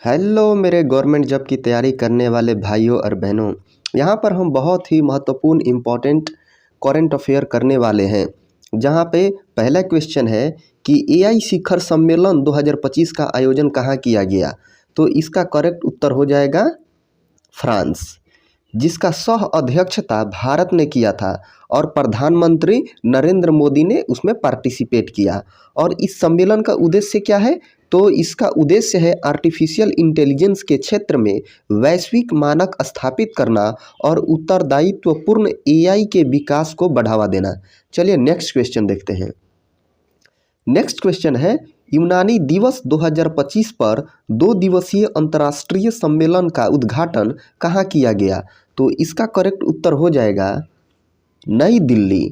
Hello मेरे government job की तैयारी करने वाले भाइयों और बहनों। यहाँ पर हम बहुत ही महत्वपूर्ण इम्पोर्टेंट करंट अफेयर करने वाले हैं। जहाँ पे पहला क्वेश्चन है कि एआई शिखर सम्मेलन 2025 का आयोजन कहाँ किया गया। तो इसका करेक्ट उत्तर हो जाएगा फ्रांस, जिसका सह अध्यक्षता भारत ने किया था और प्रधानमंत्री नरेंद्र मोदी ने उसमें पार्टिसिपेट किया। और इस सम्मेलन का उद्देश्य क्या है? तो इसका उद्देश्य है आर्टिफिशियल इंटेलिजेंस के क्षेत्र में वैश्विक मानक स्थापित करना और उत्तरदायित्वपूर्ण एआई के विकास को बढ़ावा देना। चलिए नेक्स्ट क्वेश्चन देखते हैं। नेक्स्ट क्वेश्चन है यूनानी दिवस 2025 पर 2 दिवसीय अंतर्राष्ट्रीय सम्मेलन का उद्घाटन कहाँ किया गया। तो इसका करेक्ट उत्तर हो जाएगा नई दिल्ली।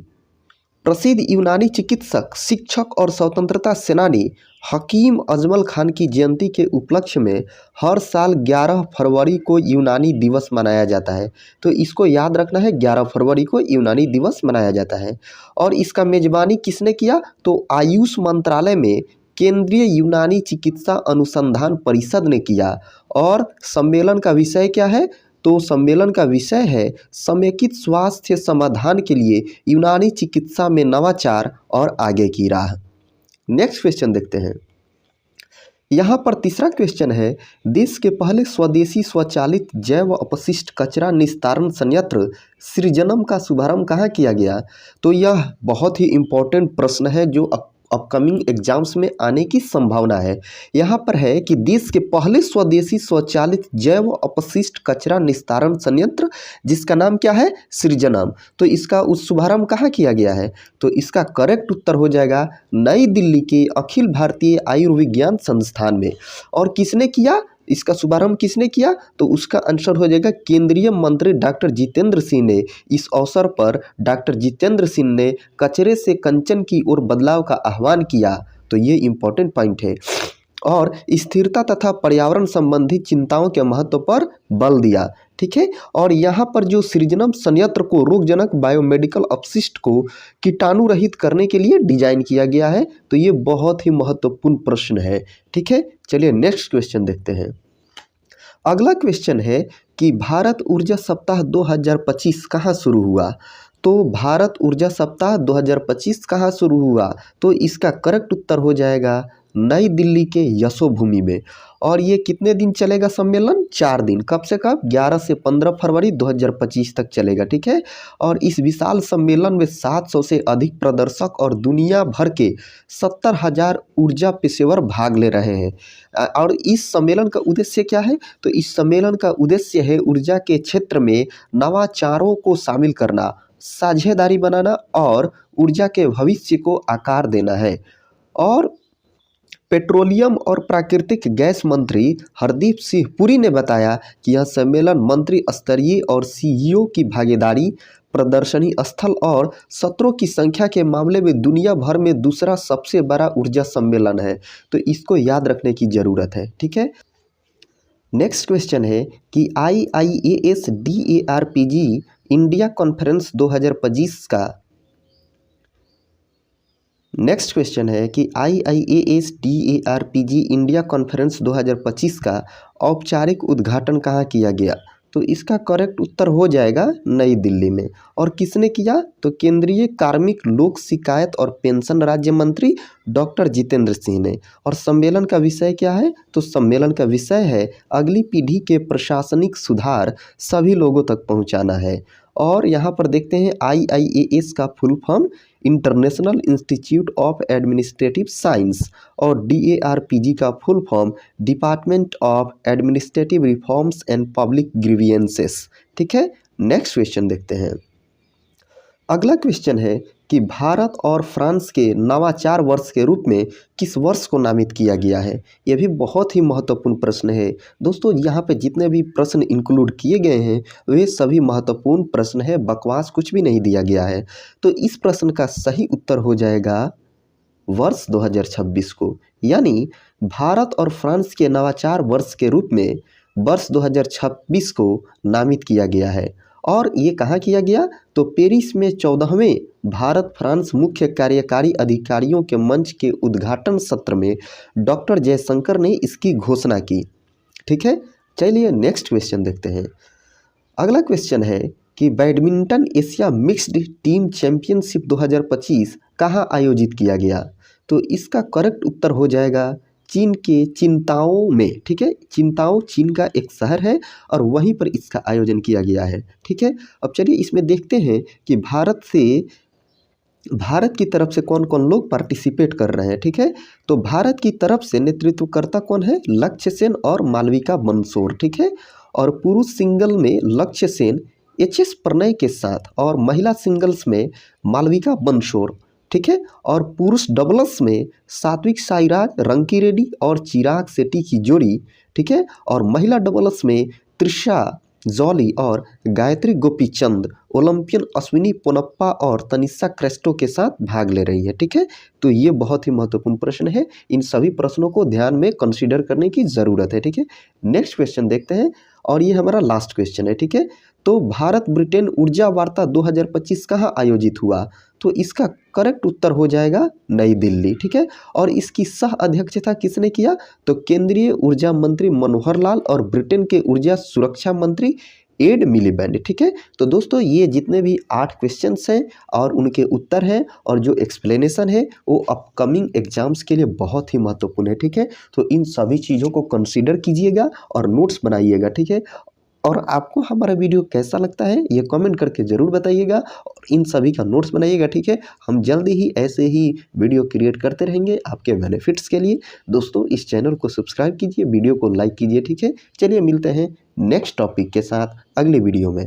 प्रसिद्ध यूनानी चिकित्सक, शिक्षक और स्वतंत्रता सेनानी हकीम अजमल खान की जयंती के उपलक्ष्य में हर साल 11 फरवरी को यूनानी दिवस मनाया जाता है। तो इसको याद रखना है, 11 फरवरी को यूनानी दिवस मनाया जाता है। और इसका मेजबानी किसने किया? तो आयुष मंत्रालय में केंद्रीय यूनानी चिकित्सा अनुसंधान परिषद ने किया। और सम्मेलन का विषय क्या है? तो सम्मेलन का विषय है समेकित स्वास्थ्य समाधान के लिए यूनानी चिकित्सा में नवाचार और आगे की राह। नेक्स्ट क्वेश्चन देखते हैं। यहाँ पर तीसरा क्वेश्चन है देश के पहले स्वदेशी स्वचालित जैव अपशिष्ट कचरा निस्तारण संयंत्र सृजनम का शुभारंभ कहाँ किया गया। तो यह बहुत ही इम्पोर्टेंट प्रश्न है जो अपकमिंग एग्जाम्स में आने की संभावना है। यहाँ पर है कि देश के पहले स्वदेशी स्वचालित जैव अपशिष्ट कचरा निस्तारण संयंत्र जिसका नाम क्या है? सृजनम। तो इसका शुभारंभ कहाँ किया गया है? तो इसका करेक्ट उत्तर हो जाएगा नई दिल्ली के अखिल भारतीय आयुर्विज्ञान संस्थान में। और किसने किया इसका शुभारंभ? किसने किया? तो उसका आंसर हो जाएगा केंद्रीय मंत्री डॉक्टर जितेंद्र सिंह ने। इस अवसर पर डॉक्टर जितेंद्र सिंह ने कचरे से कंचन की ओर बदलाव का आह्वान किया। तो ये इम्पोर्टेंट पॉइंट है। और स्थिरता तथा पर्यावरण संबंधी चिंताओं के महत्व पर बल दिया। ठीक है। और यहाँ पर जो सृजनम संयंत्र को रोगजनक बायोमेडिकल अपशिष्ट को कीटाणु रहित करने के लिए डिजाइन किया गया है। तो ये बहुत ही महत्वपूर्ण प्रश्न है। ठीक है। चलिए नेक्स्ट क्वेश्चन देखते हैं। अगला क्वेश्चन है कि भारत ऊर्जा सप्ताह 2025 कहाँ शुरू हुआ। तो भारत ऊर्जा सप्ताह 2025 कहाँ शुरू हुआ? तो इसका करेक्ट उत्तर हो जाएगा नई दिल्ली के यशोभूमि में। और ये कितने दिन चलेगा सम्मेलन? 4 दिन। कब से कब? 11 से 15 फरवरी 2025 तक चलेगा। ठीक है। और इस विशाल सम्मेलन में 700 से अधिक प्रदर्शक और दुनिया भर के 70,000 ऊर्जा पेशेवर भाग ले रहे हैं। और इस सम्मेलन का उद्देश्य क्या है? तो इस सम्मेलन का उद्देश्य है ऊर्जा के क्षेत्र में नवाचारों को शामिल करना, साझेदारी बनाना और ऊर्जा के भविष्य को आकार देना है। और पेट्रोलियम और प्राकृतिक गैस मंत्री हरदीप सिंह पुरी ने बताया कि यह सम्मेलन मंत्री स्तरीय और सीईओ की भागीदारी, प्रदर्शनी स्थल और सत्रों की संख्या के मामले में दुनिया भर में दूसरा सबसे बड़ा ऊर्जा सम्मेलन है। तो इसको याद रखने की ज़रूरत है। ठीक है। नेक्स्ट क्वेश्चन है कि IIAS DARPG इंडिया कॉन्फ्रेंस 2025 का नेक्स्ट क्वेश्चन है कि IIAS DARPG इंडिया कॉन्फ्रेंस 2025 का औपचारिक उद्घाटन कहाँ किया गया। तो इसका करेक्ट उत्तर हो जाएगा नई दिल्ली में। और किसने किया? तो केंद्रीय कार्मिक, लोक शिकायत और पेंशन राज्य मंत्री डॉक्टर जितेंद्र सिंह ने। और सम्मेलन का विषय क्या है? तो सम्मेलन का विषय है अगली पीढ़ी के प्रशासनिक सुधार सभी लोगों तक पहुंचाना है। और यहाँ पर देखते हैं IIAS का full form international institute of administrative science और DARPG का full form department of administrative reforms and public grievances. ठीक है। नेक्स्ट क्वेश्चन देखते हैं। अगला क्वेश्चन है कि भारत और फ्रांस के नवाचार वर्ष के रूप में किस वर्ष को नामित किया गया है। यह भी बहुत ही महत्वपूर्ण प्रश्न है। दोस्तों यहाँ पे जितने भी प्रश्न इंक्लूड किए गए हैं वे सभी महत्वपूर्ण प्रश्न है, बकवास कुछ भी नहीं दिया गया है। तो इस प्रश्न का सही उत्तर हो जाएगा वर्ष 2026 को, यानी भारत और फ्रांस के नवाचार वर्ष के रूप में वर्ष 2026 को नामित किया गया है। और ये कहाँ किया गया? तो पेरिस में 14वें भारत फ्रांस मुख्य कार्यकारी अधिकारियों के मंच के उद्घाटन सत्र में डॉक्टर जयशंकर ने इसकी घोषणा की। ठीक है, चलिए नेक्स्ट क्वेश्चन देखते हैं। अगला क्वेश्चन है कि badminton Asia mixed team championship 2025 कहाँ आयोजित किया गया? तो इसका करेक्ट उत्तर हो जाएगा चीन के चिंताओ में। ठीक है, चिंताओ चीन का एक शहर है और वहीं पर इसका आयोजन किया गया है। ठीक है, अब चलिए इसमें देखते हैं कि भारत की तरफ से कौन कौन लोग पार्टिसिपेट कर रहे हैं। ठीक है, तो भारत की तरफ से नेतृत्वकर्ता कौन है? लक्ष्य सेन और मालविका बंसोड़। ठीक है, और पुरुष सिंगल में लक्ष्य सेन एच.एस. प्रणय के साथ और महिला सिंगल्स में मालविका बंसोड़। ठीक है, और पुरुष डबल्स में सात्विक साईराज, रंकीरेड्डी और चिराग शेट्टी की जोड़ी। ठीक है, और महिला डबल्स में त्रिशा जॉली और गायत्री गोपीचंद ओलंपियन अश्विनी पोनप्पा और तनिषा क्रेस्टो के साथ भाग ले रही है। ठीक है, तो ये बहुत ही महत्वपूर्ण प्रश्न है, इन सभी प्रश्नों को ध्यान में कंसीडर करने की ज़रूरत है। ठीक है, नेक्स्ट क्वेश्चन देखते हैं और ये हमारा लास्ट क्वेश्चन है। ठीक है, तो भारत ब्रिटेन ऊर्जा वार्ता 2025 कहाँ आयोजित हुआ? तो इसका करेक्ट उत्तर हो जाएगा नई दिल्ली। ठीक है, और इसकी सह अध्यक्षता किसने किया? तो केंद्रीय ऊर्जा मंत्री मनोहर लाल और ब्रिटेन के ऊर्जा सुरक्षा मंत्री एड मिलीबैंड। ठीक है, तो दोस्तों ये जितने भी 8 क्वेश्चंस हैं और उनके उत्तर हैं और जो एक्सप्लेनेशन है वो अपकमिंग एग्जाम्स के लिए बहुत ही महत्वपूर्ण है। ठीक है, तो इन सभी चीज़ों को कंसीडर कीजिएगा और नोट्स बनाइएगा। ठीक है, और आपको हमारा वीडियो कैसा लगता है ये कमेंट करके ज़रूर बताइएगा और इन सभी का नोट्स बनाइएगा। ठीक है, हम जल्दी ही ऐसे ही वीडियो क्रिएट करते रहेंगे आपके बेनिफिट्स के लिए। दोस्तों इस चैनल को सब्सक्राइब कीजिए, वीडियो को लाइक कीजिए। ठीक है, चलिए मिलते हैं नेक्स्ट टॉपिक के साथ अगले वीडियो में।